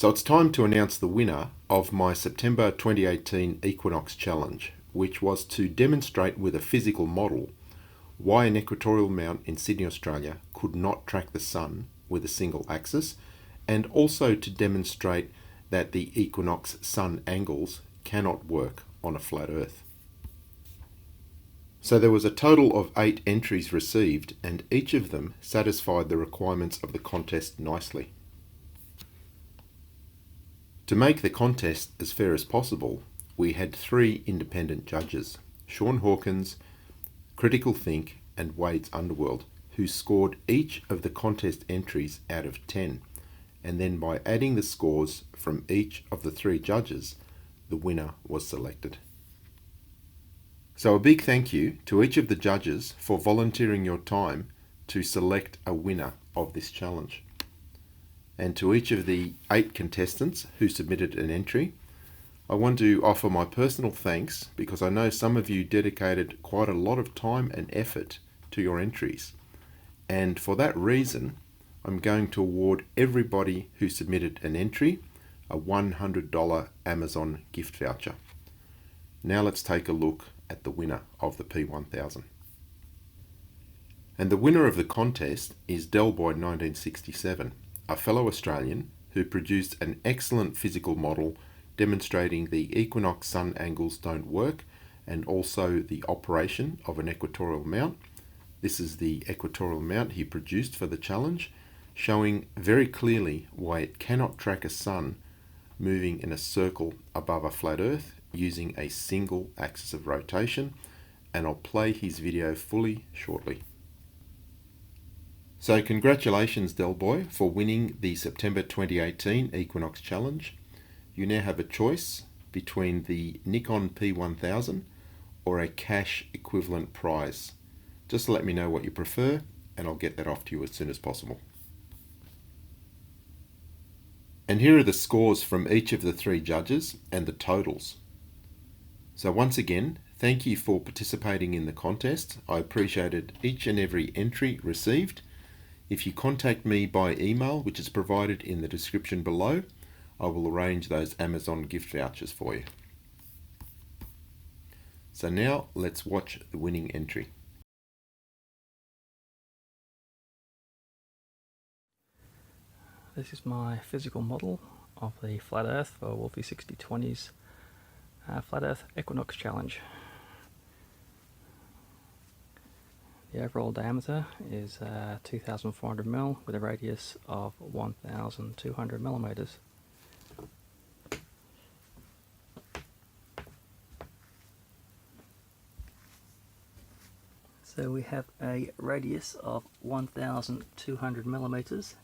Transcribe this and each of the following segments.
So it's time to announce the winner of my September 2018 Equinox Challenge, which was to demonstrate with a physical model why an equatorial mount in Sydney, Australia could not track the sun with a single axis, and also to demonstrate that the equinox sun angles cannot work on a flat Earth. So there was a total of 8 entries received, and each of them satisfied the requirements of the contest nicely. To make the contest as fair as possible, we had 3 independent judges, Sean Hawkins, Critical Think and Wade's Underworld, who scored each of the contest entries out of 10, and then by adding the scores from each of the 3 judges, the winner was selected. So a big thank you to each of the judges for volunteering your time to select a winner of this challenge. And to each of the 8 contestants who submitted an entry, I want to offer my personal thanks because I know some of you dedicated quite a lot of time and effort to your entries. And for that reason, I'm going to award everybody who submitted an entry a $100 Amazon gift voucher. Now let's take a look at the winner of the P1000. And the winner of the contest is Delboy 1967, a fellow Australian who produced an excellent physical model demonstrating the equinox sun angles don't work and also the operation of an equatorial mount. This is the equatorial mount he produced for the challenge, showing very clearly why it cannot track a sun moving in a circle above a flat Earth using a single axis of rotation, and I'll play his video fully shortly. So congratulations Delboy for winning the September 2018 Equinox Challenge. You now have a choice between the Nikon P1000 or a cash equivalent prize. Just let me know what you prefer and I'll get that off to you as soon as possible. And here are the scores from each of the 3 judges and the totals. So once again, thank you for participating in the contest. I appreciated each and every entry received. If you contact me by email, which is provided in the description below, I will arrange those Amazon gift vouchers for you. So now let's watch the winning entry. This is my physical model of the flat Earth for Wolfie 6020's Flat Earth Equinox Challenge. The overall diameter is 2,400 mm with a radius of 1,200 millimeters. So we have a radius of 1,200 millimeters.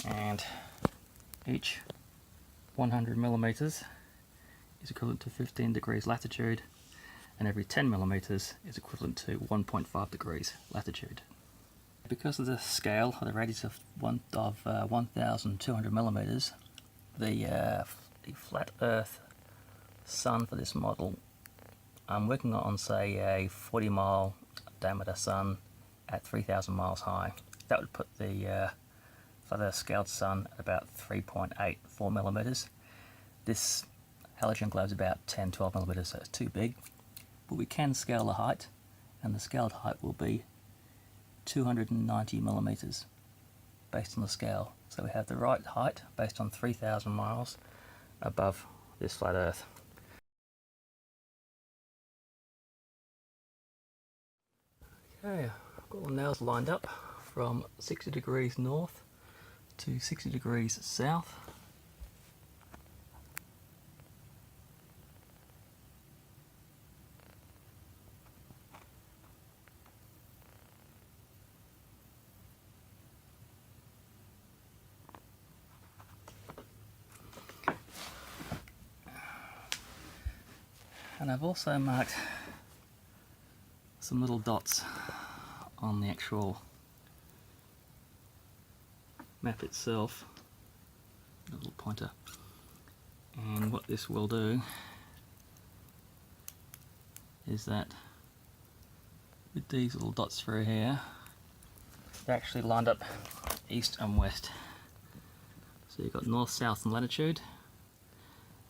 And each 100 millimeters is equivalent to 15 degrees latitude, and every 10 millimeters is equivalent to 1.5 degrees latitude. Because of the scale of the radius of 1,200 millimeters, the flat Earth sun for this model, I'm working on say a 40-mile diameter sun at 3,000 miles high. That would put the flat Earth scaled sun at about 3.84 millimeters. This halogen glow is about 10-12 millimeters, so it's too big. But we can scale the height, and the scaled height will be 290 millimeters based on the scale. So we have the right height based on 3,000 miles above this flat Earth. Okay, I've got the nails lined up from 60 degrees north to 60 degrees south. And I've also marked some little dots on the actual map itself, a little pointer, and what this will do is that with these little dots through here, they're actually lined up east and west. So you've got north, south and latitude,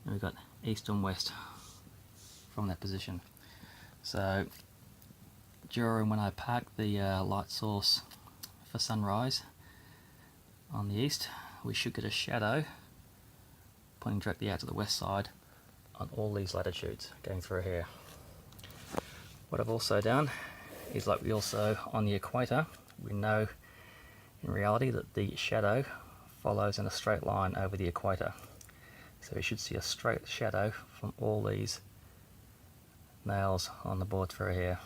and we've got east and west from that position. So during when I parked the light source for sunrise on the east, we should get a shadow pointing directly out to the west side on all these latitudes going through here. What I've also done is, like we also on the equator, we know in reality that the shadow follows in a straight line over the equator. So we should see a straight shadow from all these nails on the board through here.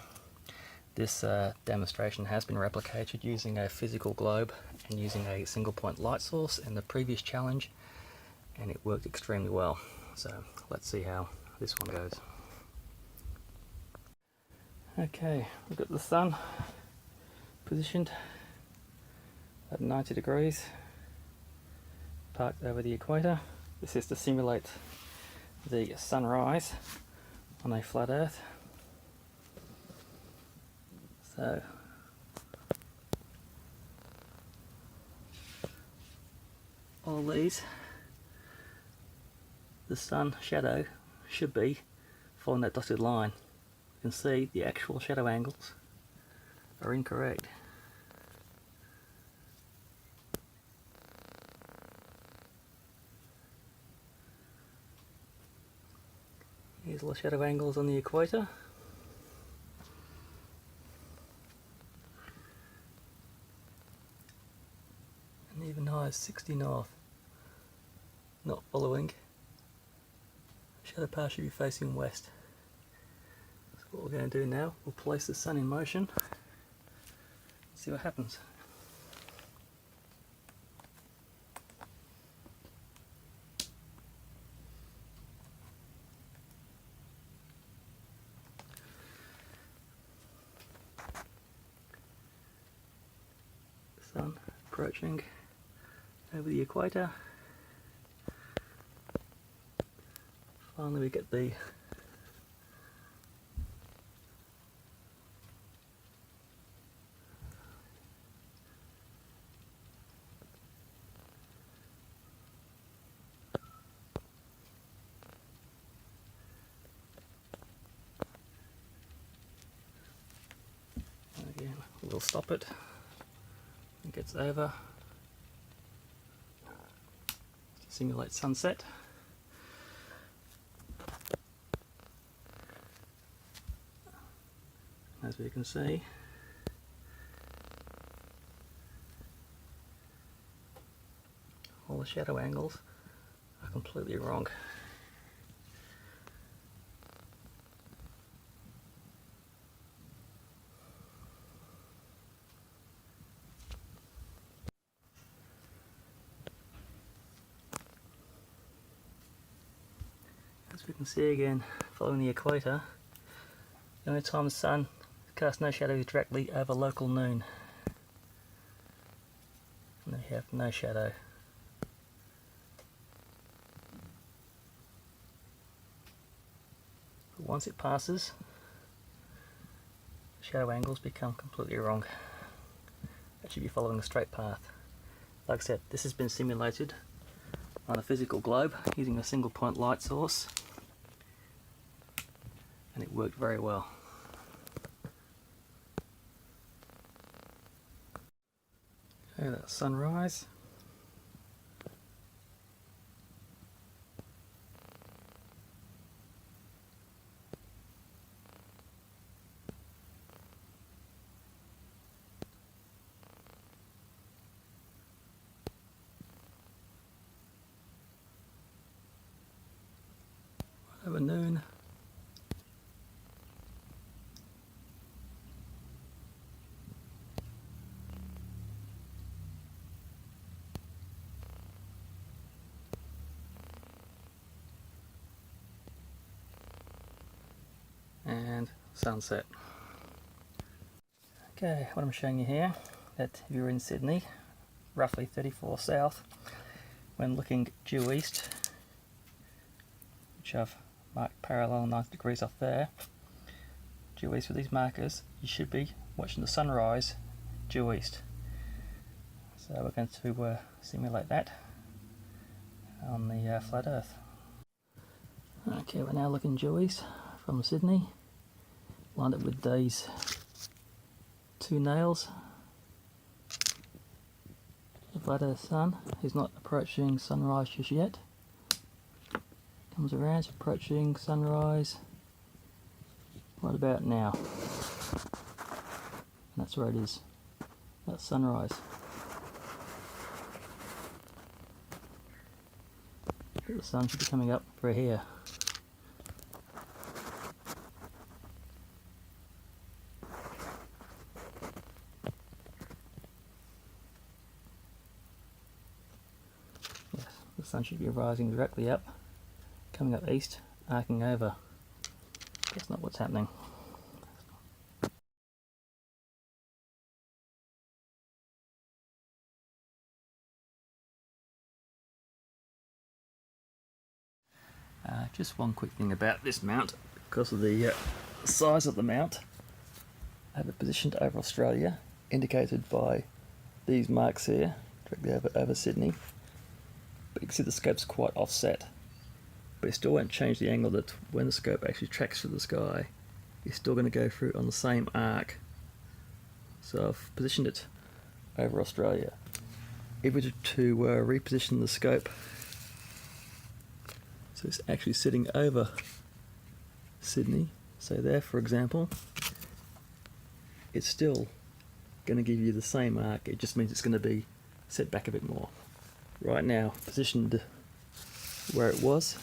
This demonstration has been replicated using a physical globe and using a single point light source in the previous challenge, and it worked extremely well. So let's see how this one goes. Okay, we've got the sun positioned at 90 degrees, parked over the equator. This is to simulate the sunrise on a flat earth. So all these, the sun shadow should be following that dotted line. You can see the actual shadow angles are incorrect. Here's all the shadow angles on the equator. And even high as 60 north. Not following. Shadow path should be facing west. So what we're going to do now, we'll place the sun in motion. See what happens. Sun approaching over the equator. Finally we get the again, we'll stop it. It gets over to simulate sunset. As we can see, all the shadow angles are completely wrong. As we can see again, following the equator, the only time the sun casts no shadow is directly over local noon. And then we have no shadow. But once it passes, shadow angles become completely wrong. It should be following a straight path. Like I said, this has been simulated on a physical globe using a single point light source, and it worked very well. Okay, that's sunrise. Over noon. And sunset. Okay, what I'm showing you here, that if you're in Sydney, roughly 34 south, when looking due east, which I've marked parallel 90 degrees off there, due east with these markers, you should be watching the sunrise due east. So we're going to simulate that on the flat earth. Okay, we're now looking due east from Sydney, lined up with these two nails. The flat earth sun is not approaching sunrise just yet. Comes around, it's approaching sunrise right about now. And that's where it is. That's sunrise. The sun should be coming up for here. Yes, the sun should be rising directly up, coming up east, arcing over. That's not what's happening. Just one quick thing about this mount. Because of the size of the mount, I have it positioned over Australia, indicated by these marks here, directly over Sydney. But you can see the scope's quite offset. But it still won't change the angle that when the scope actually tracks through the sky, it's still going to go through on the same arc. So I've positioned it over Australia. If we were to reposition the scope, so it's actually sitting over Sydney, so there for example, it's still going to give you the same arc, it just means it's going to be set back a bit more. Right now, positioned where it was,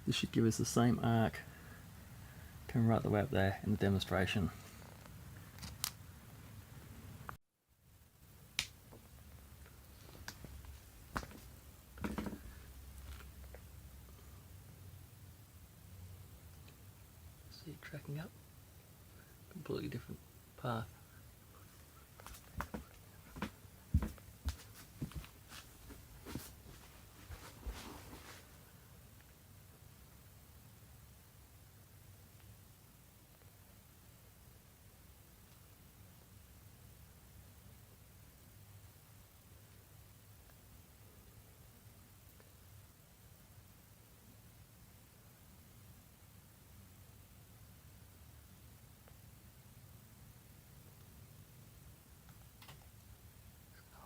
this should give us the same arc coming right the way up there in the demonstration. See it tracking up, completely different path.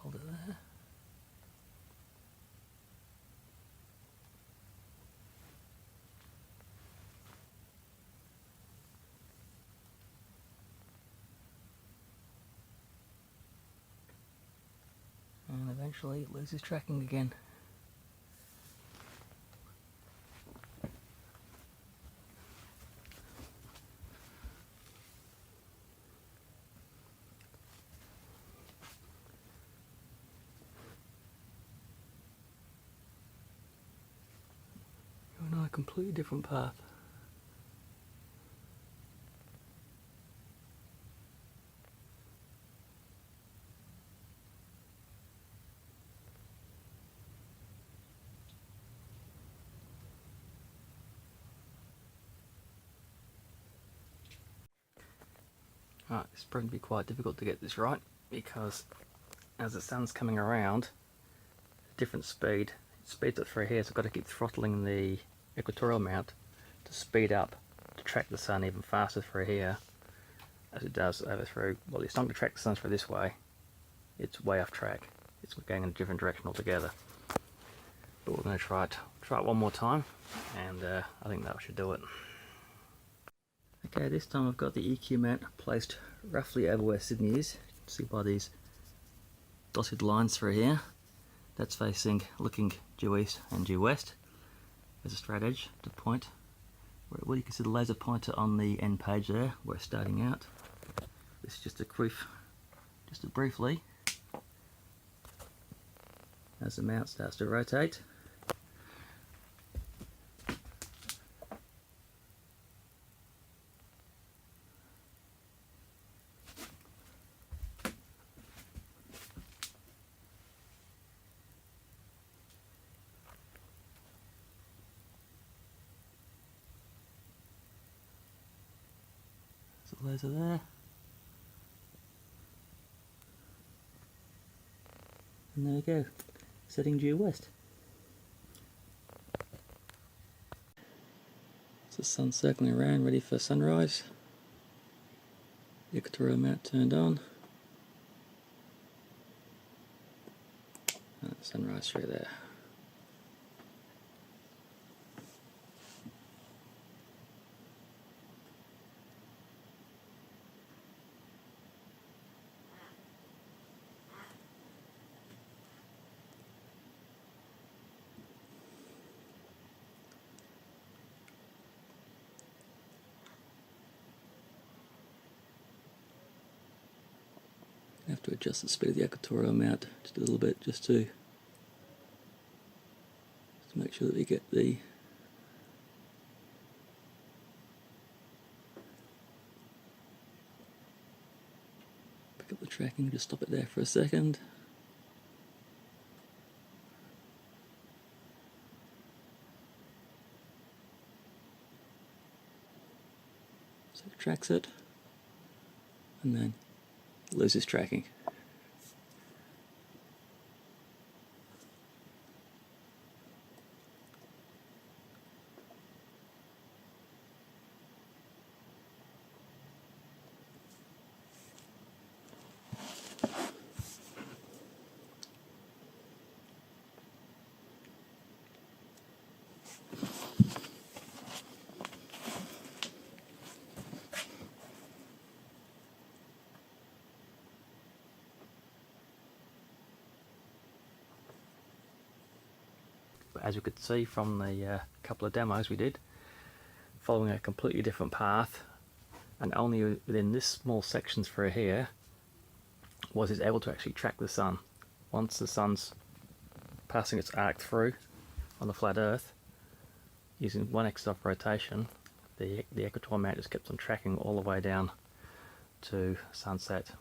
Hold it there. And eventually it loses tracking again. You're on a completely different path. Right, it's proving to be quite difficult to get this right because as the sun's coming around, different speed, it speeds up through here, so I've got to keep throttling the Equatorial mount to speed up to track the sun even faster through here as it does over through. Well, it's not going to track the sun through this way, it's way off track, it's going in a different direction altogether. But we're going to try it one more time, and I think that should do it. Okay, this time I've got the EQ mount placed roughly over where Sydney is. You can see by these dotted lines through here. That's facing, looking due east and due west. There's a straight edge to point. Well, you can see the laser pointer on the end page there, where it's starting out. This is just briefly, as the mount starts to rotate. couple of those are there. And there we go, setting due west. So the sun's circling around, ready for sunrise. The Equatorial mount turned on. And sunrise through there. I have to adjust the speed of the Equatorial mount just a little bit, just to make sure that we get the pick up the tracking. Just stop it there for a second. So it tracks it, and then loses tracking. But as you could see from the couple of demos we did, following a completely different path, and only within this small section through here was it able to actually track the sun. Once the sun's passing its arc through on the flat earth, using 1 axis of rotation, the Equatorial mount just kept on tracking all the way down to sunset.